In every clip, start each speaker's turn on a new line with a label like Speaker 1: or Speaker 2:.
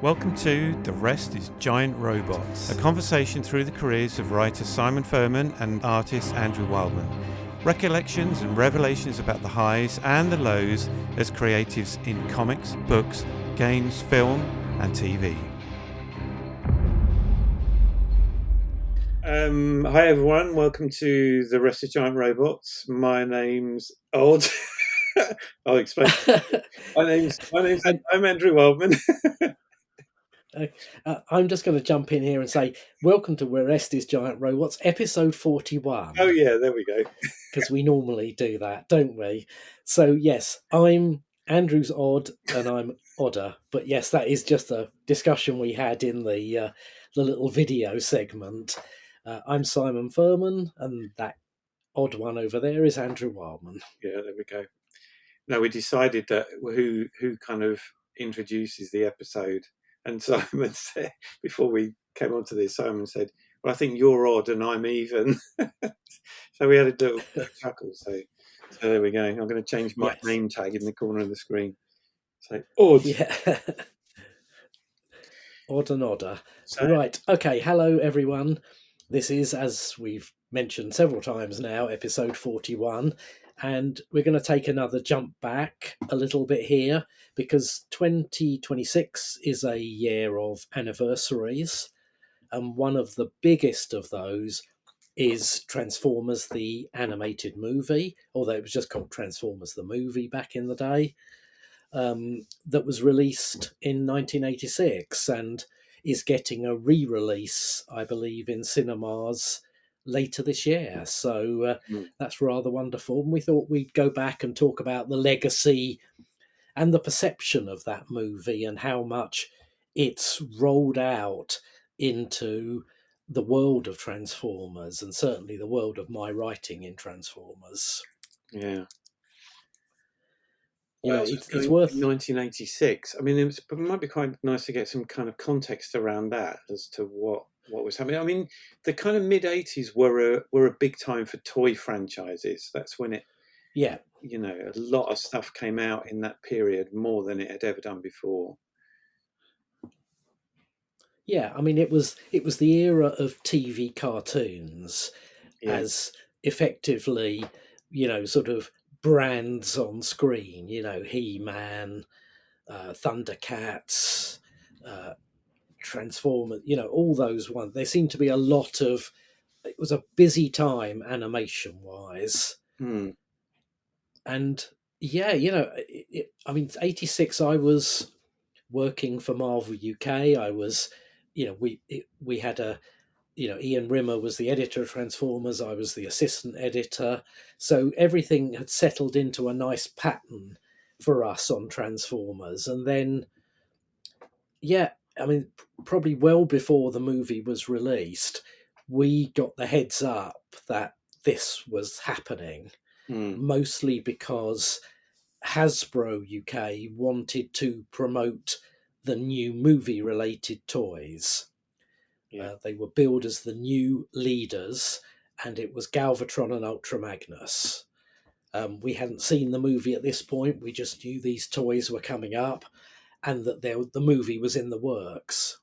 Speaker 1: Welcome to The Rest is Giant Robots, a conversation through the careers of writer Simon Furman and artist Andrew Wildman. Recollections and revelations about the highs and the lows as creatives in comics, books, games, film and TV. Hi everyone, welcome to The Rest is Giant Robots. My name's Odd. I'll explain. I'm Andrew Wildman.
Speaker 2: I'm just going to jump in here and say, welcome to Wildest is Giant Robots, episode 41.
Speaker 1: Oh yeah, there we go.
Speaker 2: Because we normally do that, don't we? So yes, I'm Andrew's Odd and I'm Odder. But yes, that is just a discussion we had in the little video segment. I'm Simon Furman and that odd one over there is Andrew Wildman.
Speaker 1: Yeah, there we go. No, we decided that who kind of introduces the episode. And Simon said, before we came onto this, Simon said, well, I think you're odd and I'm even. So we had a little chuckle. So there we go. I'm going to change my name tag in the corner of the screen. So odd.
Speaker 2: Yeah. Odd and Odder. So, right. Okay. Hello, everyone. This is, as we've mentioned several times now, episode 41. And we're going to take another jump back a little bit here because 2026 is a year of anniversaries. And one of the biggest of those is Transformers, the animated movie, although it was just called Transformers, the movie back in the day, that was released in 1986 and is getting a re-release, I believe, in cinemas later this year. So that's rather wonderful. And we thought we'd go back and talk about the legacy and the perception of that movie and how much it's rolled out into the world of Transformers and certainly the world of my writing in Transformers.
Speaker 1: Yeah.
Speaker 2: Well, it's worth
Speaker 1: 1986. I mean, it might be quite nice to get some kind of context around that as to what was happening. I mean, the kind of mid-80s were a big time for toy franchises. That's when a lot of stuff came out in that period, more than it had ever done before.
Speaker 2: Yeah, I mean, it was the era of TV cartoons as effectively, sort of brands on screen, He-Man, Thundercats, Transformers, all those ones. There seemed to be a lot of, it was a busy time animation wise. And yeah, I mean, 86, I was working for Marvel UK. I was, we had Ian Rimmer was the editor of Transformers. I was the assistant editor. So everything had settled into a nice pattern for us on Transformers. And then, I mean, probably well before the movie was released, we got the heads up that this was happening, mostly because Hasbro UK wanted to promote the new movie-related toys. They were billed as the new leaders, and it was Galvatron and Ultra Magnus. We hadn't seen the movie at this point. We just knew these toys were coming up and that the movie was in the works.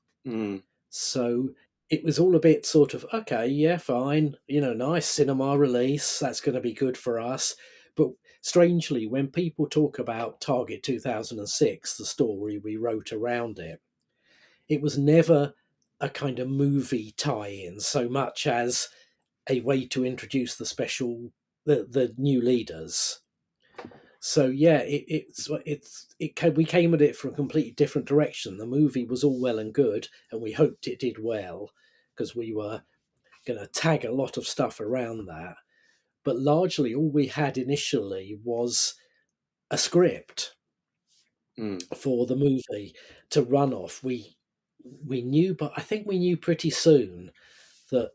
Speaker 2: So it was all a bit sort of, okay, yeah, fine, nice cinema release. That's going to be good for us. But strangely, when people talk about Target 2006, the story we wrote around it, it was never a kind of movie tie-in so much as a way to introduce the new leaders. So yeah, we came at it from a completely different direction. The movie was all well and good, and we hoped it did well because we were going to tag a lot of stuff around that. But largely, all we had initially was a script for the movie to run off. We knew, but I think we knew pretty soon that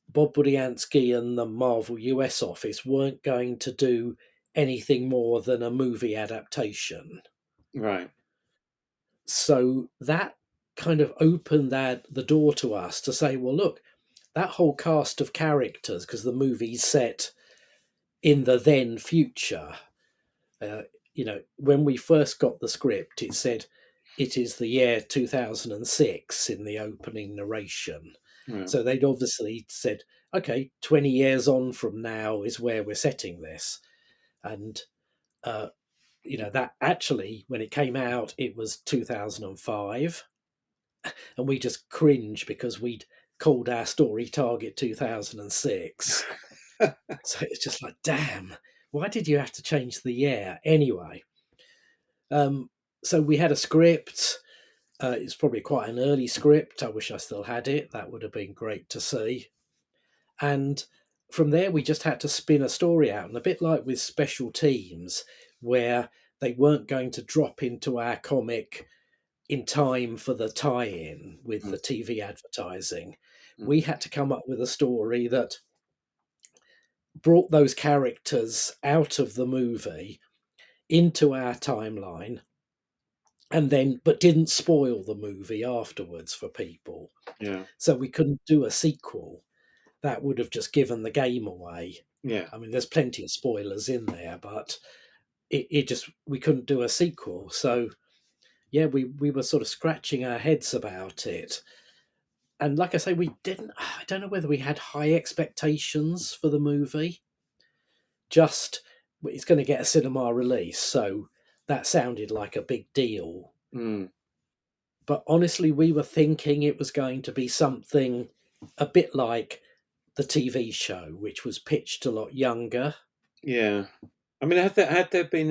Speaker 2: Bob Budiansky and the Marvel US office weren't going to do anything more than a movie adaptation.
Speaker 1: Right.
Speaker 2: So that kind of opened the door to us to say, well, look, that whole cast of characters, because the movie's set in the then future, when we first got the script, it said it is the year 2006 in the opening narration.
Speaker 1: Yeah.
Speaker 2: So they'd obviously said, okay, 20 years on from now is where we're setting this. And, that actually, when it came out, it was 2005. And we just cringed because we'd called our story Target 2006. So it's just like, damn, why did you have to change the year? Anyway, so we had a script. It's probably quite an early script. I wish I still had it. That would have been great to see. And from there, we just had to spin a story out. And a bit like with Special Teams, where they weren't going to drop into our comic in time for the tie-in with the TV advertising, we had to come up with a story that brought those characters out of the movie into our timeline, and then but didn't spoil the movie afterwards for people.
Speaker 1: Yeah.
Speaker 2: So we couldn't do a sequel. That would have just given the game away.
Speaker 1: Yeah.
Speaker 2: I mean, there's plenty of spoilers in there, but it just, we couldn't do a sequel. So yeah, we were sort of scratching our heads about it. And like I say, I don't know whether we had high expectations for the movie. Just, it's going to get a cinema release, so that sounded like a big deal. But honestly, we were thinking it was going to be something a bit like the TV show, which was pitched a lot younger.
Speaker 1: Yeah. I mean, had there been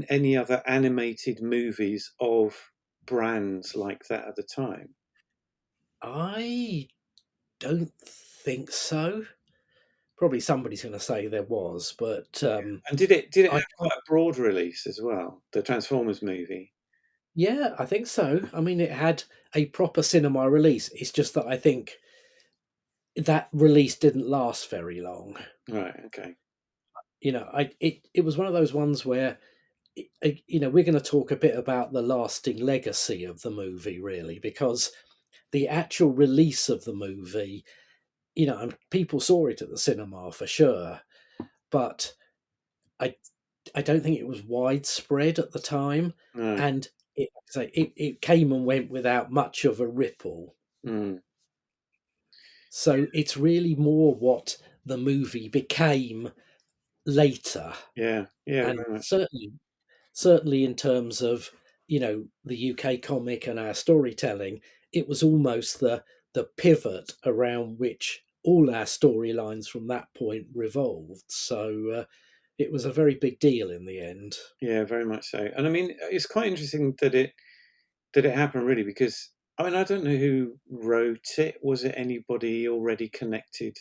Speaker 1: any other animated movies of brands like that at the time?
Speaker 2: I don't think so. Probably somebody's going to say there was, but
Speaker 1: And did it
Speaker 2: I
Speaker 1: have quite a broad release as well? The Transformers movie.
Speaker 2: yeah, I think so. I mean, it had a proper cinema release. It's just that I think that release didn't last very long.
Speaker 1: Right. Okay.
Speaker 2: It was one of those ones where, we're going to talk a bit about the lasting legacy of the movie, really, because the actual release of the movie, and people saw it at the cinema for sure, but I don't think it was widespread at the time,
Speaker 1: No.
Speaker 2: and it came and went without much of a ripple. So it's really more what the movie became later.
Speaker 1: Yeah. Yeah.
Speaker 2: And
Speaker 1: Very much.
Speaker 2: certainly in terms of, the UK comic and our storytelling, it was almost the pivot around which all our storylines from that point revolved. So it was a very big deal in the end.
Speaker 1: Yeah. Very much so. And I mean, it's quite interesting that it happened, really, because I mean, I don't know who wrote it. Was it anybody already connected?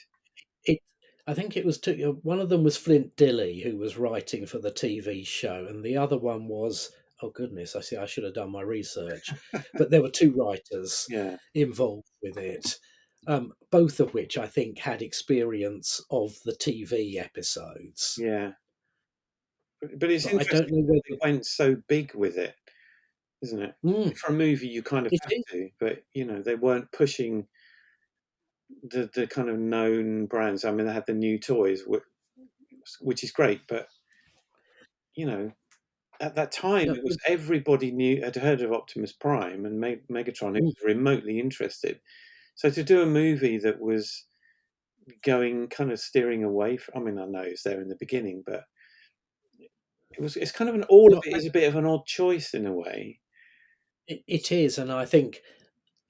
Speaker 2: I think it was one of them was Flint Dilley, who was writing for the TV show, and the other one was, oh goodness, I should have done my research, but there were two writers
Speaker 1: Yeah.
Speaker 2: involved with it, both of which I think had experience of the TV episodes.
Speaker 1: Yeah. But it's
Speaker 2: But I don't
Speaker 1: interesting
Speaker 2: know
Speaker 1: that they
Speaker 2: whether
Speaker 1: went so big with it, isn't it? For a movie, you kind of
Speaker 2: it
Speaker 1: have
Speaker 2: is.
Speaker 1: to, but they weren't pushing the kind of known brands. I mean, they had the new toys, which is great, but at that time,
Speaker 2: No,
Speaker 1: it was everybody had heard of Optimus Prime and Megatron, who was remotely interested. So to do a movie that was going kind of steering away from, I mean, I know it's there in the beginning, but it's kind of all of
Speaker 2: no,
Speaker 1: it is a bit of an odd choice in a way.
Speaker 2: it is, and I think,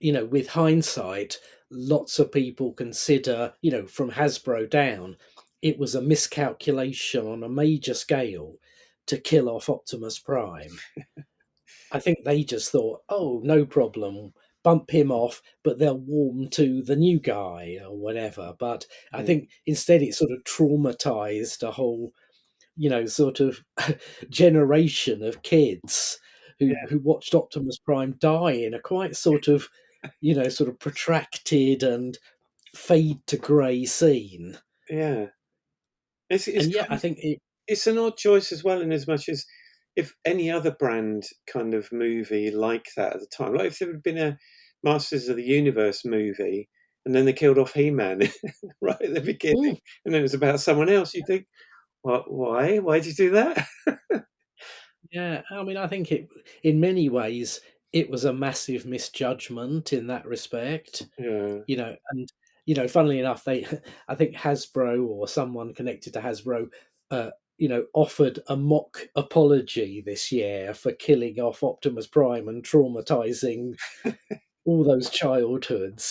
Speaker 2: with hindsight, lots of people consider, from Hasbro down, it was a miscalculation on a major scale to kill off Optimus Prime. I think they just thought, oh, no problem, bump him off, but they'll warm to the new guy or whatever. But I think instead it sort of traumatized a whole, sort of generation of kids who watched Optimus Prime die in a quite sort of, sort of protracted and fade to grey scene.
Speaker 1: Yeah, it's
Speaker 2: And yeah,
Speaker 1: kind
Speaker 2: I
Speaker 1: of,
Speaker 2: think
Speaker 1: it's an odd choice as well, in as much as if any other brand kind of movie like that at the time, like if there had been a Masters of the Universe movie and then they killed off He-Man right at the beginning, and then it was about someone else, you think, what? Why? Why did you do that?
Speaker 2: Yeah, I mean, I think in many ways, it was a massive misjudgment in that respect,
Speaker 1: Yeah.
Speaker 2: and funnily enough, they, I think Hasbro or someone connected to Hasbro, offered a mock apology this year for killing off Optimus Prime and traumatizing all those childhoods,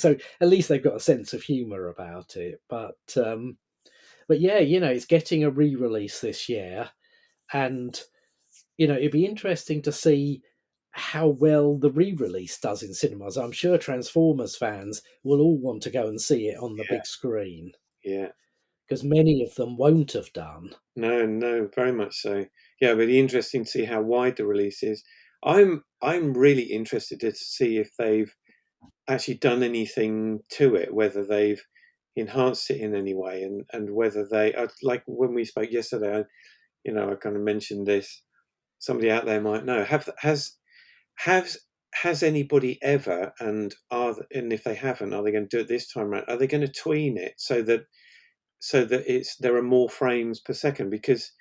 Speaker 2: So at least they've got a sense of humor about it. But yeah, it's getting a re-release this year, and it'd be interesting to see how well the re-release does in cinemas. I'm sure Transformers fans will all want to go and see it on the
Speaker 1: Yeah.
Speaker 2: big screen
Speaker 1: Yeah.
Speaker 2: because many of them won't have done.
Speaker 1: No, no, very much so. Yeah, really interesting to see how wide the release is. I'm really interested to see if they've actually done anything to it, whether they've enhanced it in any way, and whether they like when we spoke yesterday. I kind of mentioned this. Somebody out there might know. Has has anybody ever, and if they haven't, are they going to do it this time around? Are they going to tween it so that there are more frames per second? Because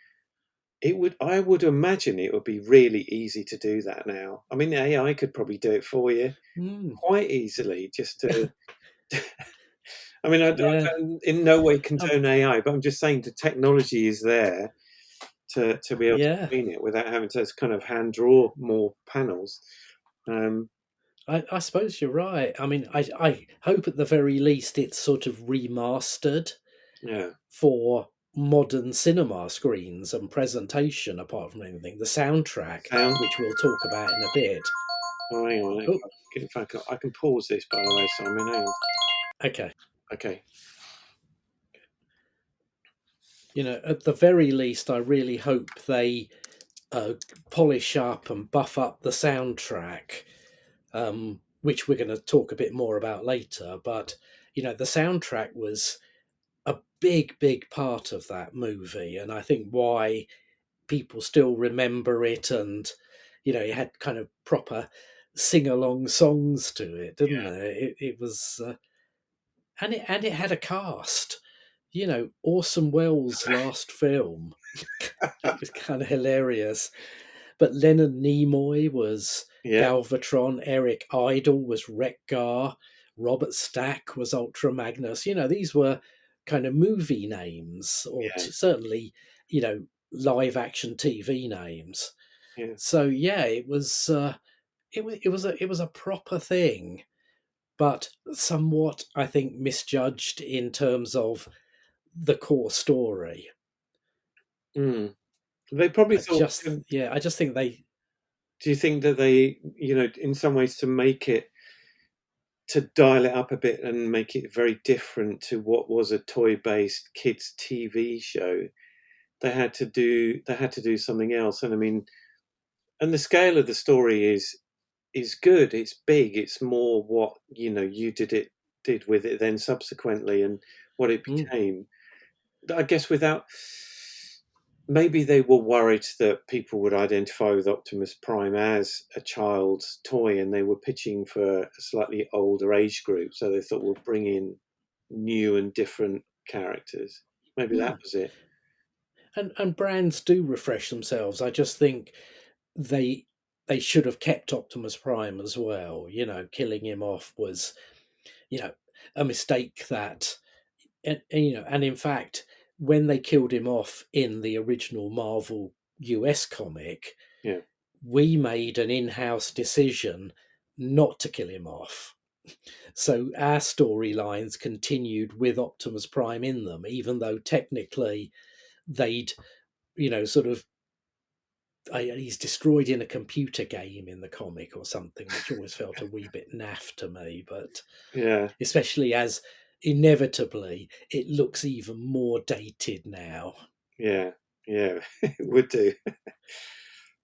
Speaker 1: I would imagine it would be really easy to do that now. I mean, AI could probably do it for you
Speaker 2: Mm,
Speaker 1: quite easily. Just to, I mean, I
Speaker 2: yeah,
Speaker 1: don't in no way
Speaker 2: um,
Speaker 1: condone AI, but I'm just saying the technology is there to be able to
Speaker 2: yeah.
Speaker 1: clean it without having to kind of hand draw more panels. Um,
Speaker 2: I suppose you're right. I mean, I hope at the very least it's sort of remastered
Speaker 1: yeah,
Speaker 2: for modern cinema screens and presentation. Apart from anything, the soundtrack,
Speaker 1: sound.
Speaker 2: which we'll talk about in a bit.
Speaker 1: Oh, hang on.
Speaker 2: Oh,
Speaker 1: If I can pause this, by the way, Simon. Hang on.
Speaker 2: okay.
Speaker 1: Okay.
Speaker 2: At the very least, I really hope they polish up and buff up the soundtrack, which we're going to talk a bit more about later. But the soundtrack was a big, big part of that movie, and I think why people still remember it. And it had kind of proper sing-along songs to it, didn't it? It was, and it had a cast. Orson Welles' last film. It was kind of hilarious. But Leonard Nimoy was
Speaker 1: Yeah,
Speaker 2: Galvatron, Eric Idle was Wreck-Gar, Robert Stack was Ultra Magnus. These were kind of movie names, or
Speaker 1: yeah,
Speaker 2: certainly, live action TV names.
Speaker 1: yeah.
Speaker 2: So yeah, it was a proper thing, but somewhat, I think, misjudged in terms of the core story.
Speaker 1: Mm. They probably thought.
Speaker 2: I just think they.
Speaker 1: Do you think that they, in some ways, to dial it up a bit and make it very different to what was a toy-based kids TV show, they had to do something else? And I mean, and the scale of the story is good. It's big. It's more what you did with it then subsequently, and what it
Speaker 2: Mm,
Speaker 1: became. I guess without maybe they were worried that people would identify with Optimus Prime as a child's toy, and they were pitching for a slightly older age group. So they thought we'll bring in new and different characters. Maybe that
Speaker 2: mm.
Speaker 1: was it.
Speaker 2: And brands do refresh themselves. I just think they they should have kept Optimus Prime as well. Killing him off was you know a mistake that, and in fact, when they killed him off in the original Marvel US comic,
Speaker 1: Yeah,
Speaker 2: we made an in-house decision not to kill him off. So our storylines continued with Optimus Prime in them, even though technically they'd, sort of, he's destroyed in a computer game in the comic or something, which always felt a wee bit naff to me. But
Speaker 1: yeah,
Speaker 2: especially as inevitably it looks even more dated now.
Speaker 1: yeah, yeah. It would do.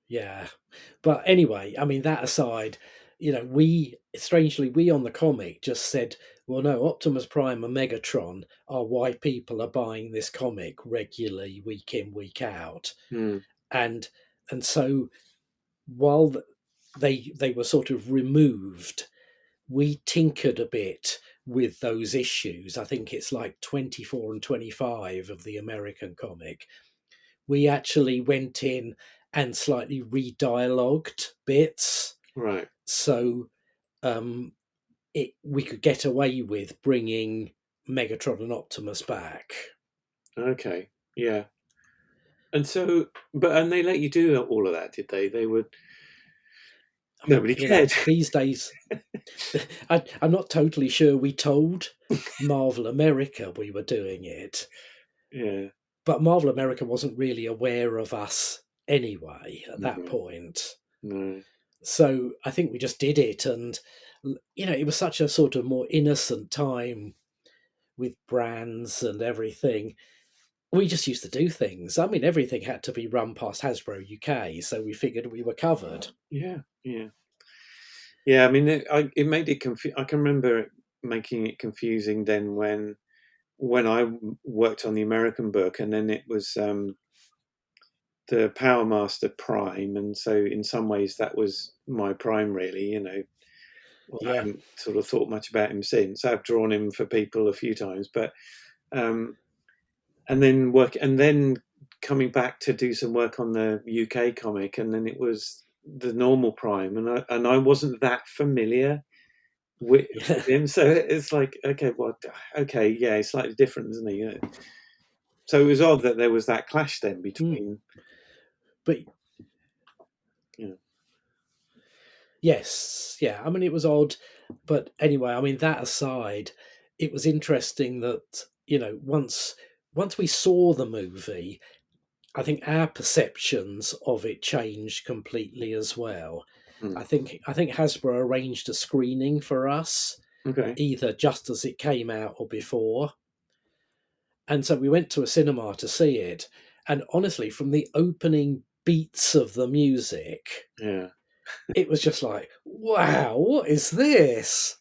Speaker 2: Yeah. But anyway, I mean, that aside, we on the comic just said, well, no, Optimus Prime and Megatron are why people are buying this comic regularly, week in, week out.
Speaker 1: Hmm.
Speaker 2: And so while they were sort of removed, we tinkered a bit with those issues. I think it's like 24 and 25 of the American comic. We actually went in and slightly re-dialogued bits.
Speaker 1: Right.
Speaker 2: So we could get away with bringing Megatron and Optimus back.
Speaker 1: Okay. Yeah. And so, and they let you do all of that, did they? They would.
Speaker 2: I mean,
Speaker 1: Nobody cared.
Speaker 2: these days, I'm not totally sure we told Marvel America we were doing it.
Speaker 1: Yeah.
Speaker 2: But Marvel America wasn't really aware of us anyway at that
Speaker 1: No.
Speaker 2: point.
Speaker 1: No.
Speaker 2: So I think we just did it. And, it was such a sort of more innocent time with brands and everything. We just used to do things. I mean, everything had to be run past Hasbro UK. So we figured we were covered.
Speaker 1: Yeah. Yeah. Yeah. I mean, it made it I can remember making it confusing then when I worked on the American book, and then it was the Power Master Prime, and so in some ways that was my Prime, really. Well, I
Speaker 2: Yeah.
Speaker 1: haven't sort of thought much about him since. I've drawn him for people a few times, but and then coming back to do some work on the UK comic, and then it was the normal Prime, and I wasn't that familiar with
Speaker 2: Yeah.
Speaker 1: him, so it's like, okay, well, okay, yeah, he's slightly different, isn't he? Yeah. So it was odd that there was that clash then between.
Speaker 2: But
Speaker 1: Yeah.
Speaker 2: yes, yeah. I mean, it was odd. But anyway, I mean, that aside, it was interesting that, once we saw the movie, I think our perceptions of it changed completely as well.
Speaker 1: Mm.
Speaker 2: I think Hasbro arranged a screening for us,
Speaker 1: Okay.
Speaker 2: either just as it came out or before. And so we went to a cinema to see it. And honestly, from the opening beats of the music,
Speaker 1: Yeah.
Speaker 2: it was just like, wow, what is this?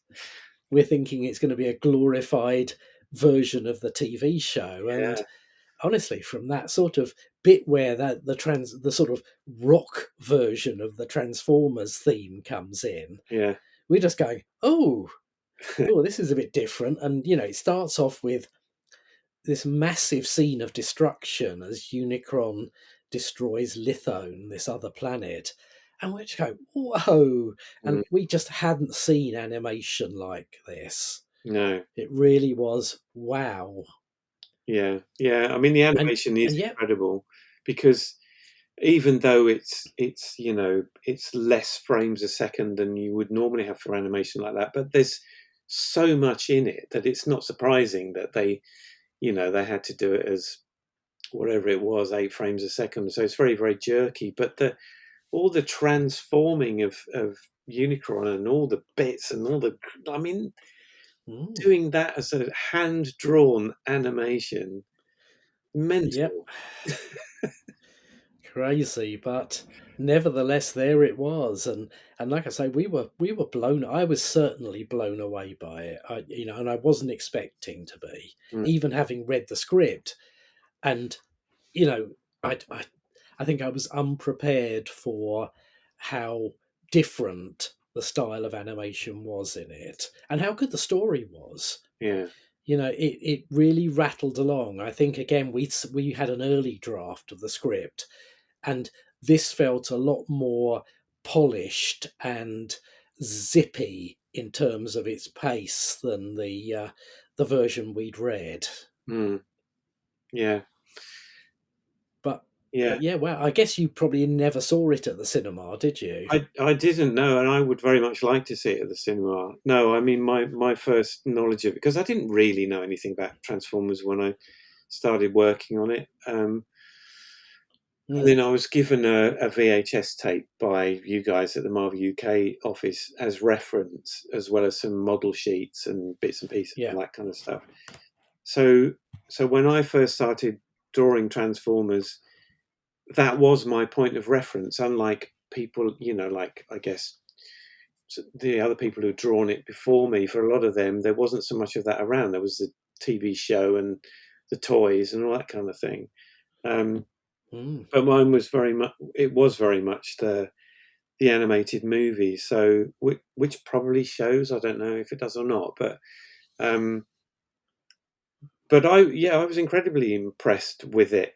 Speaker 2: We're thinking it's going to be a glorified version of the TV show. And
Speaker 1: Yeah.
Speaker 2: honestly, from that sort of bit where the sort of rock version of the Transformers theme comes in,
Speaker 1: Yeah.
Speaker 2: we're just going, this is a bit different. And it starts off with this massive scene of destruction as Unicron destroys Lithone, this other planet. And we just go, whoa.
Speaker 1: Mm.
Speaker 2: And we just hadn't seen animation like this.
Speaker 1: No.
Speaker 2: It really was wow.
Speaker 1: Yeah. Yeah. I mean, the
Speaker 2: And
Speaker 1: animation is
Speaker 2: and yeah,
Speaker 1: incredible because even though it's less frames a second than you would normally have for animation like that, but there's so much in it that it's not surprising that they had to do it as whatever it was, 8 frames a second. So it's very, very jerky. But all the transforming of Unicron and all the bits and I mean, doing that as a hand drawn animation,
Speaker 2: yep,
Speaker 1: mental.
Speaker 2: crazy, but nevertheless, there it was. And like I say, we were blown. I was certainly blown away by it. And I wasn't expecting to be,
Speaker 1: Mm.
Speaker 2: even having read the script. And you know, I think I was unprepared for how different the style of animation was in it, and how good the story was.
Speaker 1: Yeah.
Speaker 2: It really rattled along. I think again we had an early draft of the script, and this felt a lot more polished and zippy in terms of its pace than the version we'd read.
Speaker 1: Mm. Yeah.
Speaker 2: But
Speaker 1: Yeah.
Speaker 2: but yeah, well, I guess you probably never saw it at the cinema, did you?
Speaker 1: I didn't know, and I would very much like to see it at the cinema. No, I mean my first knowledge of it, because I didn't really know anything about Transformers when I started working on it. And then I was given a VHS tape by you guys at the Marvel UK office as reference, as well as some model sheets and bits and pieces
Speaker 2: Yeah.
Speaker 1: and that kind of stuff. So when I first started drawing Transformers, that was my point of reference. Unlike people, like I guess the other people who'd drawn it before me, for a lot of them, there wasn't so much of that around. There was the TV show and the toys and all that kind of thing. But mine was very much. It was very much the animated movie. So which probably shows. I don't know if it does or not. But I was incredibly impressed with it.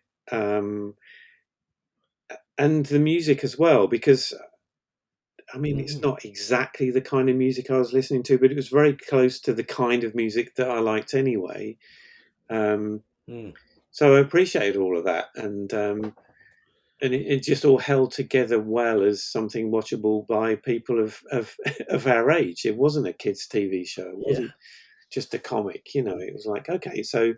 Speaker 1: and the music as well, because I mean, it's
Speaker 2: Mm,
Speaker 1: not exactly the kind of music I was listening to, but it was very close to the kind of music that I liked anyway. Um,
Speaker 2: mm.
Speaker 1: so I appreciated all of that, and it just all held together well as something watchable by people of of our age. It wasn't a kids' TV show. It
Speaker 2: Yeah,
Speaker 1: wasn't just a comic. It was like, okay, so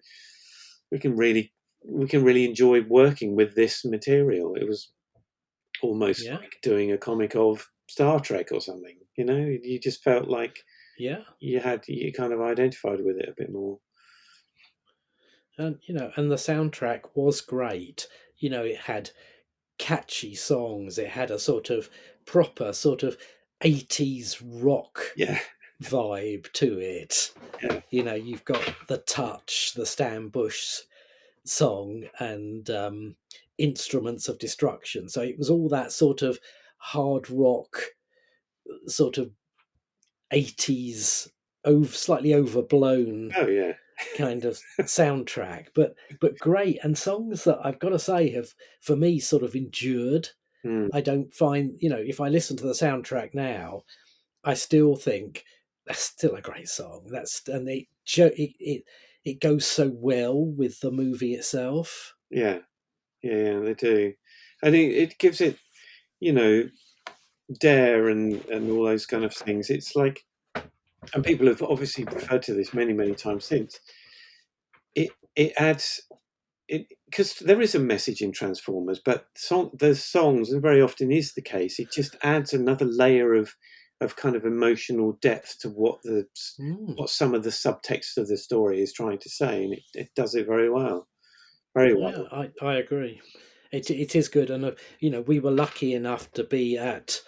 Speaker 1: we can really we can really enjoy working with this material. It was almost
Speaker 2: yeah,
Speaker 1: like doing a comic of Star Trek or something. You just felt like
Speaker 2: yeah.
Speaker 1: you kind of identified with it a bit more.
Speaker 2: And and the soundtrack was great. It had catchy songs. It had a sort of proper sort of 80s rock
Speaker 1: Yeah,
Speaker 2: vibe to it.
Speaker 1: yeah,
Speaker 2: You've got The Touch, the Stan Bush song, and Instruments of Destruction. So it was all that sort of hard rock, sort of 80s, slightly overblown
Speaker 1: oh yeah,
Speaker 2: kind of soundtrack, but great, and songs that I've got to say have, for me, sort of endured.
Speaker 1: mm,
Speaker 2: I don't find, if I listen to the soundtrack now, I still think that's still a great song. And it goes so well with the movie itself.
Speaker 1: yeah, yeah. They do, and it gives it, you know, dare and all those kind of things. It's like, and people have obviously referred to this many times since. It adds it because there is a message in Transformers, but the songs, and very often is the case, it just adds another layer of kind of emotional depth to
Speaker 2: Mm,
Speaker 1: what some of the subtext of the story is trying to say, and it does it very well, very
Speaker 2: yeah,
Speaker 1: well.
Speaker 2: I agree. It is good, and we were lucky enough to be at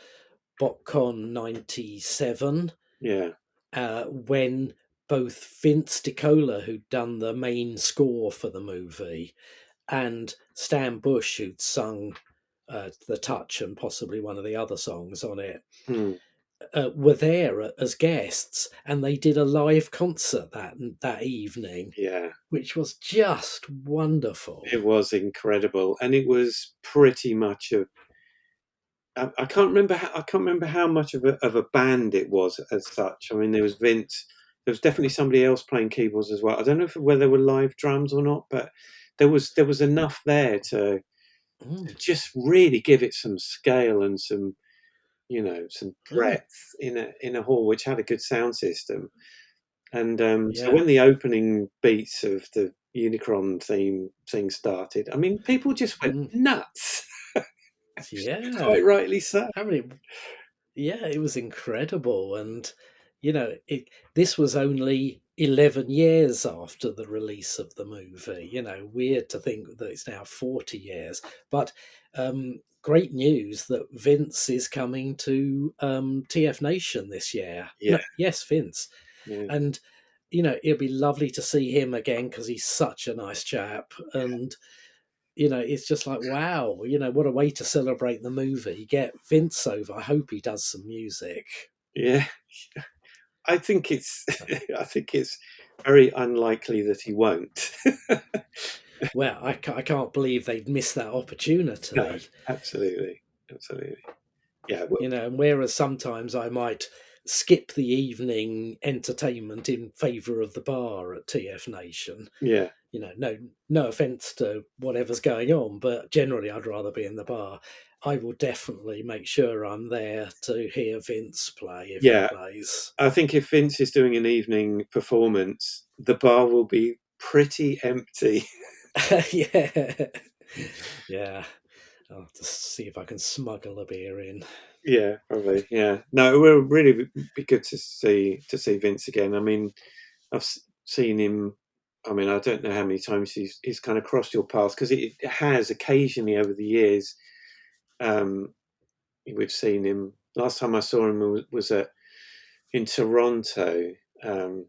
Speaker 2: BotCon '97
Speaker 1: Yeah,
Speaker 2: when both Vince DiCola, who'd done the main score for the movie, and Stan Bush, who'd sung The Touch and possibly one of the other songs on it,
Speaker 1: mm,
Speaker 2: were there as guests, and they did a live concert that evening,
Speaker 1: yeah.
Speaker 2: which was just wonderful.
Speaker 1: It was incredible, and it was pretty much a. I can't remember. I can't remember how much of a band it was as such. I mean, there was Vince. There was definitely somebody else playing keyboards as well. I don't know whether there were live drums or not, but there was enough there to
Speaker 2: Mm,
Speaker 1: just really give it some scale and some
Speaker 2: mm,
Speaker 1: breadth in a hall which had a good sound system. And so
Speaker 2: yeah,
Speaker 1: when the opening beats of the Unicron thing started, I mean, people just went
Speaker 2: mm,
Speaker 1: nuts.
Speaker 2: yeah.
Speaker 1: Quite rightly so.
Speaker 2: I mean, yeah, it was incredible, and this was only 11 years after the release of the movie. Weird to think that it's now 40 years, but great news that Vince is coming to TF Nation this year.
Speaker 1: Yeah,
Speaker 2: No, yes, Vince,
Speaker 1: yeah,
Speaker 2: and it'll be lovely to see him again because he's such a nice chap, and it's just like, wow, what a way to celebrate the movie. Get Vince over. I hope he does some music.
Speaker 1: yeah. I think it's I think it's very unlikely that he won't.
Speaker 2: Well, I can't believe they'd miss that
Speaker 1: No,
Speaker 2: opportunity.
Speaker 1: absolutely, absolutely. Yeah, well,
Speaker 2: And whereas sometimes I might skip the evening entertainment in favour of the bar at TF Nation.
Speaker 1: yeah,
Speaker 2: No offence to whatever's going on, but generally I'd rather be in the bar. I will definitely make sure I'm there to hear Vince play if he
Speaker 1: yeah.
Speaker 2: plays.
Speaker 1: I think if Vince is doing an evening performance, the bar will be pretty empty.
Speaker 2: Yeah. Yeah. I'll just see if I can smuggle a beer in.
Speaker 1: Yeah, probably. Yeah. No, it will really be good to see Vince again. I mean, seen him. I mean, I don't know how many times he's kind of crossed your path because it has occasionally over the years. Um, we've seen him. Last time I saw him was in Toronto. Um,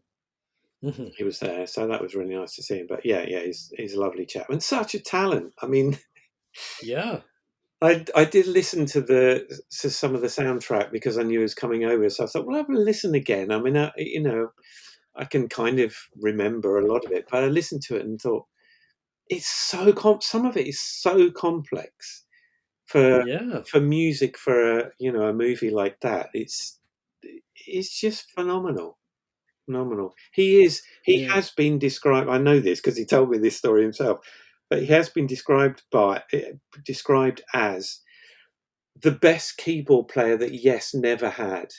Speaker 2: Mhm.
Speaker 1: he was there, so that was really nice to see him. But yeah, he's a lovely chap and such a talent. I mean,
Speaker 2: Yeah.
Speaker 1: I did listen to some of the soundtrack because I knew he was coming over, so I thought, well, I'll have a listen again. I mean, I can kind of remember a lot of it, but I listened to it and thought it's so some of it is so complex for
Speaker 2: Yeah.
Speaker 1: music for a movie like that. It's just phenomenal. Phenomenal. He
Speaker 2: Yeah.
Speaker 1: has been described. I know this because he told me this story himself. But he has been described as the best keyboard player that Yes never had.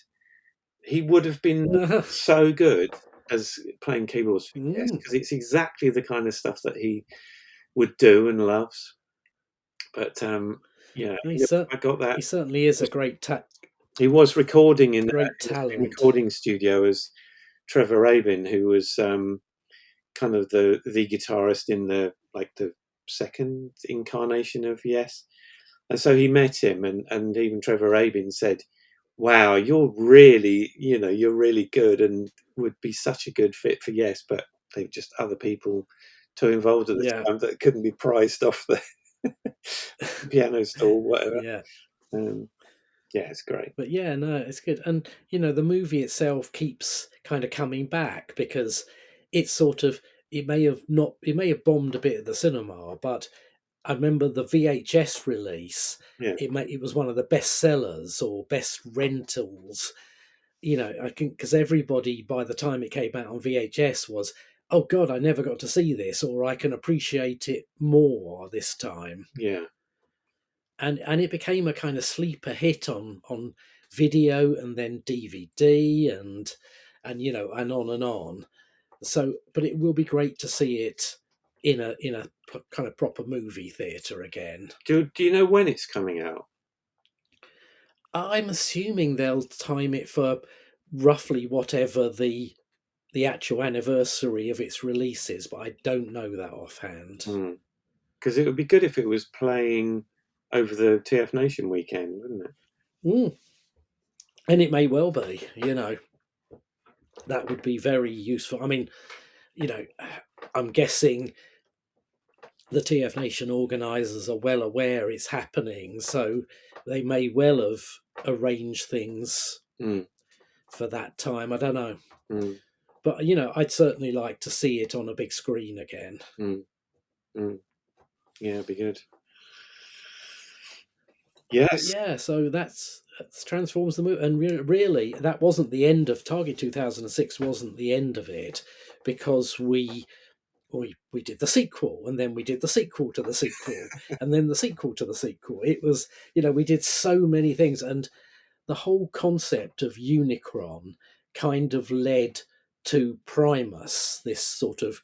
Speaker 1: He would have been so good as playing keyboards for Yes,
Speaker 2: Mm.
Speaker 1: because it's exactly the kind of stuff that he would do and loves. But yeah,
Speaker 2: He,
Speaker 1: I got that.
Speaker 2: he certainly is a
Speaker 1: He was recording in
Speaker 2: great
Speaker 1: the same
Speaker 2: talent.
Speaker 1: recording studio as Trevor Rabin, who was kind of the guitarist in the second incarnation of Yes. And so he met him, and even Trevor Rabin said, "Wow, you're really good, and would be such a good fit for Yes." But they were just other people too involved at the
Speaker 2: Yeah.
Speaker 1: time that couldn't be prized off the piano stool, whatever.
Speaker 2: Yeah.
Speaker 1: Yeah, it's great.
Speaker 2: But yeah, no, it's good. And the movie itself keeps kind of coming back because it's sort of it may have bombed a bit at the cinema, but I remember the VHS release.
Speaker 1: Yeah,
Speaker 2: It was one of the best sellers or best rentals. I think because everybody by the time it came out on VHS was, oh God, I never got to see this, or I can appreciate it more this time.
Speaker 1: yeah.
Speaker 2: And it became a kind of sleeper hit on video and then DVD and on and on. So, but it will be great to see it in a kind of proper movie theater again.
Speaker 1: Do you know when it's coming out?
Speaker 2: I'm assuming they'll time it for roughly whatever the actual anniversary of its release is, but I don't know that offhand.
Speaker 1: Because it would be good if it was playing over the TF Nation weekend, wouldn't it?
Speaker 2: Mm. And it may well be, that would be very useful. I mean, I'm guessing the TF Nation organisers are well aware it's happening, so they may well have arranged things for that time. I don't know. But, I'd certainly like to see it on a big screen again.
Speaker 1: Yeah, it'd be good. Yes.
Speaker 2: But yeah, so that's transforms the movie. And really, that wasn't the end of Target 2006, wasn't the end of it, because we did the sequel, and then we did the sequel to the sequel, and then the sequel to the sequel. It was, we did so many things, and the whole concept of Unicron kind of led to Primus, this sort of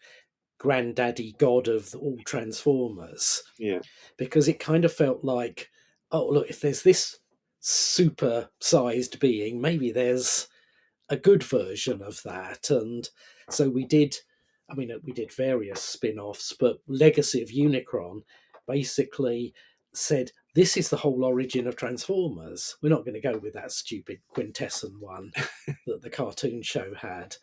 Speaker 2: granddaddy god of all Transformers.
Speaker 1: Yeah.
Speaker 2: Because it kind of felt like, oh, look, if there's this super sized being, maybe there's a good version of that. And so we did various spin-offs, but Legacy of Unicron basically said, this is the whole origin of Transformers. We're not going to go with that stupid quintessent one that the cartoon show had.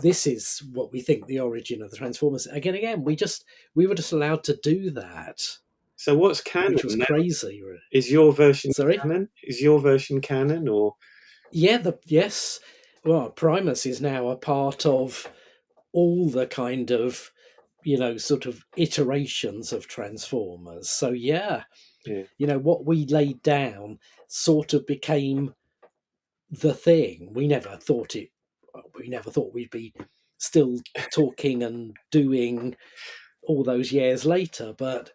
Speaker 2: This is what we think the origin of the Transformers. Again, we were just allowed to do that.
Speaker 1: So what's canon?
Speaker 2: Which was crazy.
Speaker 1: Is your version
Speaker 2: Sorry?
Speaker 1: canon? Is your version canon, or?
Speaker 2: Yeah, yes. Well, Primus is now a part of all the kind of, sort of iterations of Transformers. So yeah, what we laid down sort of became the thing. We never thought we'd be still talking and doing all those years later, but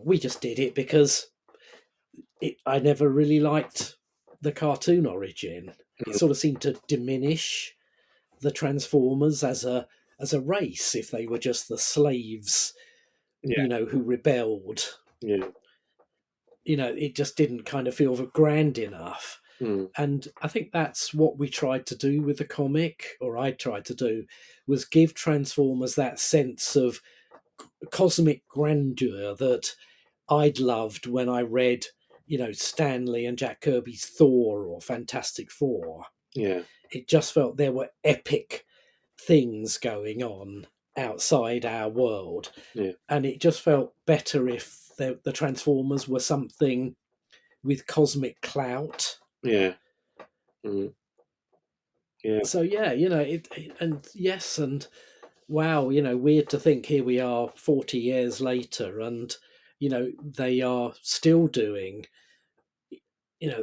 Speaker 2: we just did it because I never really liked the cartoon origin. It sort of seemed to diminish the Transformers as a race if they were just the slaves, who rebelled.
Speaker 1: Yeah.
Speaker 2: It just didn't kind of feel grand enough. And I think that's what we tried to do with the comic, or I tried to do, was give Transformers that sense of cosmic grandeur that I'd loved when I read, Stan Lee and Jack Kirby's Thor or Fantastic Four.
Speaker 1: Yeah.
Speaker 2: It just felt there were epic things going on outside our world.
Speaker 1: Yeah.
Speaker 2: And it just felt better if the Transformers were something with cosmic clout.
Speaker 1: Yeah. Yeah.
Speaker 2: So yeah, and yes, and wow, weird to think here we are 40 years later, and they are still doing,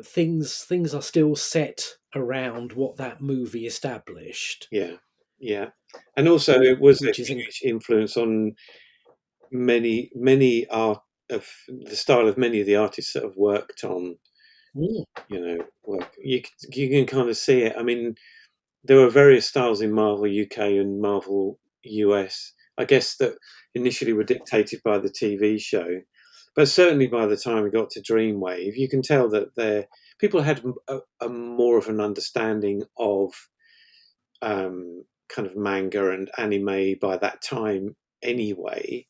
Speaker 2: things are still set around what that movie established,
Speaker 1: Yeah, yeah, and also it was a
Speaker 2: which is
Speaker 1: huge influence on many art of the style of many of the artists that have worked on,
Speaker 2: Mm,
Speaker 1: work. You can kind of see it. I mean, there were various styles in Marvel UK and Marvel US. I guess that initially were dictated by the TV show, but certainly by the time we got to Dreamwave, you can tell that people had a more of an understanding of kind of manga and anime by that time anyway.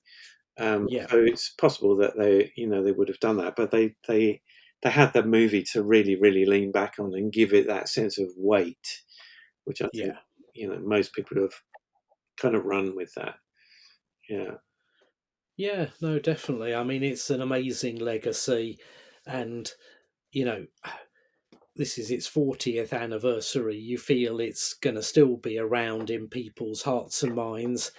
Speaker 2: yeah,
Speaker 1: So it's possible that they would have done that, but they had the movie to really lean back on and give it that sense of weight, which I think
Speaker 2: yeah,
Speaker 1: most people have kind of run with that. Yeah,
Speaker 2: yeah. No, definitely. I mean, it's an amazing legacy, and you know, this is its 40th anniversary. You feel it's going to still be around in people's hearts and minds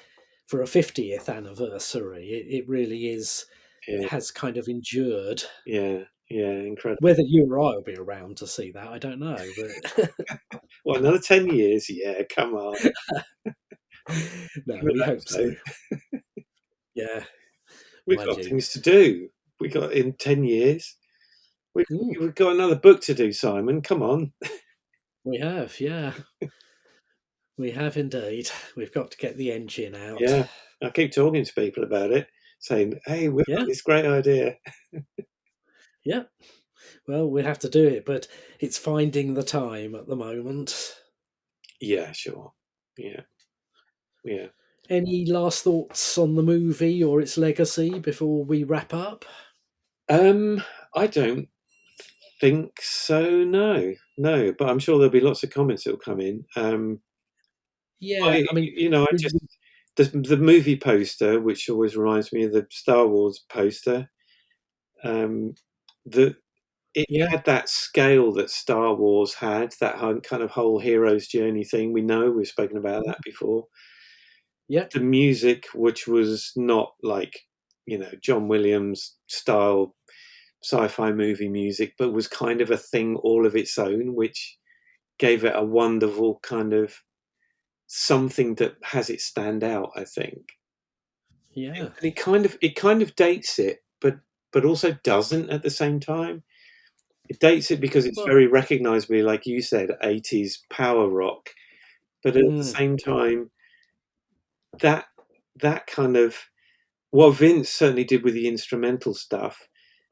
Speaker 2: for a 50th anniversary. It really is. It
Speaker 1: yeah,
Speaker 2: has kind of endured.
Speaker 1: yeah, incredible.
Speaker 2: Whether you or I will be around to see that, I don't know. But
Speaker 1: Well, another 10 years? Yeah, come on. I
Speaker 2: no,
Speaker 1: would
Speaker 2: we
Speaker 1: hope
Speaker 2: hope
Speaker 1: so.
Speaker 2: so. Yeah,
Speaker 1: We've
Speaker 2: mind
Speaker 1: got
Speaker 2: you.
Speaker 1: things to do. We got in 10 years. We've,
Speaker 2: Mm,
Speaker 1: we've got another book to do, Simon. Come on.
Speaker 2: we have, yeah. We have indeed. We've got to get the engine out.
Speaker 1: Yeah, I keep talking to people about it, saying, "Hey, we've got
Speaker 2: Yeah,
Speaker 1: this great idea."
Speaker 2: yeah. Well, we have to do it, but it's finding the time at the moment.
Speaker 1: Yeah, sure. Yeah, yeah.
Speaker 2: Any last thoughts on the movie or its legacy before we wrap up?
Speaker 1: Um, I don't think so. No, no. But I'm sure there'll be lots of comments that'll come in.
Speaker 2: Yeah, I mean,
Speaker 1: I
Speaker 2: we,
Speaker 1: just the movie poster, which always reminds me of the Star Wars poster. Um, the It
Speaker 2: yeah,
Speaker 1: had that scale that Star Wars had, that kind of whole hero's journey thing. We know we've spoken about that before.
Speaker 2: yeah,
Speaker 1: The music, which was not like John Williams style sci-fi movie music, but was kind of a thing all of its own, which gave it a wonderful kind of something that has it stand out, I think.
Speaker 2: yeah.
Speaker 1: And it kind of dates it, but also doesn't at the same time. It dates it because it's
Speaker 2: Well,
Speaker 1: very recognizably, like you said, 80s power rock, but at the
Speaker 2: mm,
Speaker 1: same time, that that kind of what Vince certainly did with the instrumental stuff,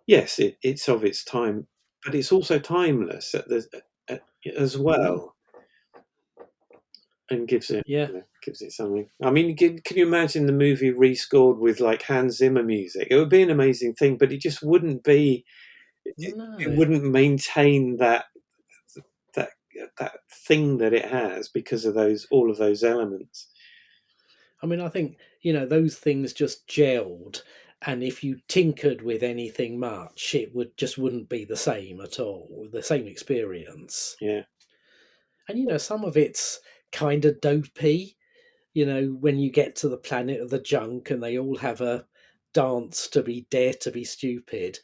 Speaker 1: yes, it's of its time, but it's also timeless at, as
Speaker 2: mm,
Speaker 1: well, and
Speaker 2: yeah.
Speaker 1: gives it something. I mean, can you imagine the movie rescored with like Hans Zimmer music? It would be an amazing thing, but it just wouldn't be. It
Speaker 2: No,
Speaker 1: wouldn't maintain that that thing that it has because of all of those elements.
Speaker 2: I mean, I think those things just gelled, and if you tinkered with anything much, it wouldn't be the same at all, the same experience.
Speaker 1: Yeah,
Speaker 2: And some of it's kind of dopey. When you get to the planet of the junk and they all have a dance to be dare to be stupid,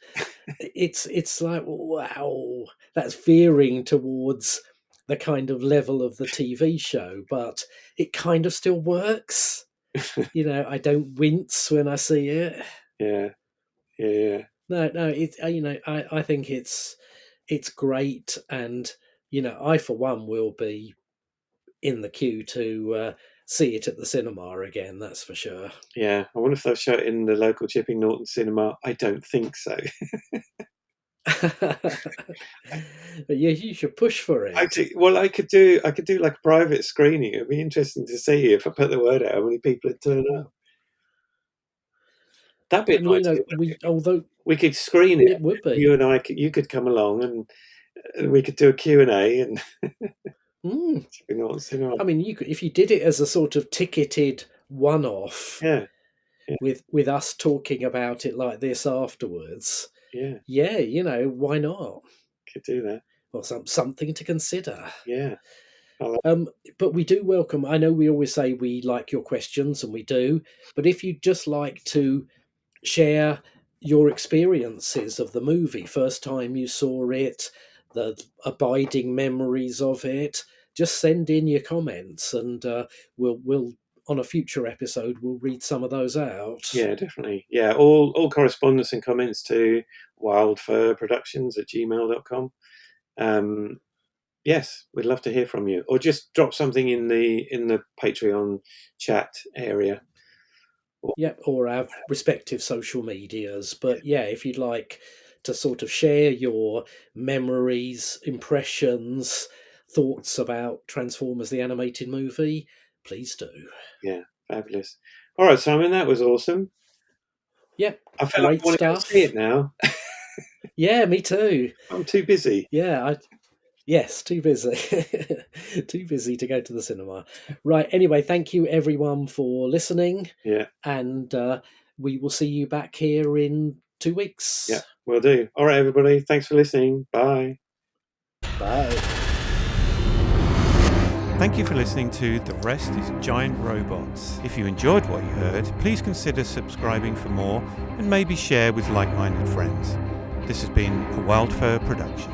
Speaker 2: it's like, wow, that's veering towards the kind of level of the TV show, but it kind of still works. I don't wince when I see it.
Speaker 1: yeah, yeah,
Speaker 2: No, I think it's great, and I for one will be in the queue to see it at the cinema again. That's for sure.
Speaker 1: yeah. I wonder if they'll show it in the local Chipping Norton cinema. I don't think so.
Speaker 2: But yeah, you should push for it.
Speaker 1: Well, I could do like a private screening. It'd be interesting to see if I put the word out how many people would turn
Speaker 2: Mm.
Speaker 1: up. That'd be an
Speaker 2: And
Speaker 1: idea.
Speaker 2: we although
Speaker 1: We could screen it.
Speaker 2: it would be.
Speaker 1: You and I, you could come along and we could do a Q&A and
Speaker 2: Mm.
Speaker 1: Chipping Norton cinema.
Speaker 2: I mean, you could, if you did it as a sort of ticketed one-off
Speaker 1: Yeah, yeah,
Speaker 2: with us talking about it like this afterwards.
Speaker 1: yeah.
Speaker 2: Yeah, why not?
Speaker 1: Could do that.
Speaker 2: Well, something to consider.
Speaker 1: Yeah. I like,
Speaker 2: But we do welcome. I know we always say we like your questions, and we do. But if you'd just like to share, your experiences of the movie, first time you saw it, the abiding memories of it. Just send in your comments, and we'll on a future episode we'll read some of those out.
Speaker 1: Yeah, definitely. Yeah, all correspondence and comments to wildfurproductions@gmail.com. Yes, we'd love to hear from you, or just drop something in the Patreon chat area.
Speaker 2: Yep, or our respective social medias. But yeah, if you'd like to sort of share your memories, impressions, thoughts about Transformers the animated movie, please do.
Speaker 1: Yeah, fabulous. All right, Simon, that was awesome.
Speaker 2: Yep,
Speaker 1: I feel like I want to go see it now.
Speaker 2: Yeah, me too.
Speaker 1: I'm too busy.
Speaker 2: Yeah, yes, too busy. Too busy to go to the cinema. Right, anyway, thank you everyone for listening.
Speaker 1: Yeah.
Speaker 2: And we will see you back here in 2 weeks.
Speaker 1: Yeah, will do. All right, everybody. Thanks for listening. Bye.
Speaker 2: Bye.
Speaker 1: Thank you for listening to The Rest is Giant Robots. If you enjoyed what you heard, please consider subscribing for more and maybe share with like-minded friends. This has been a Wildfur production.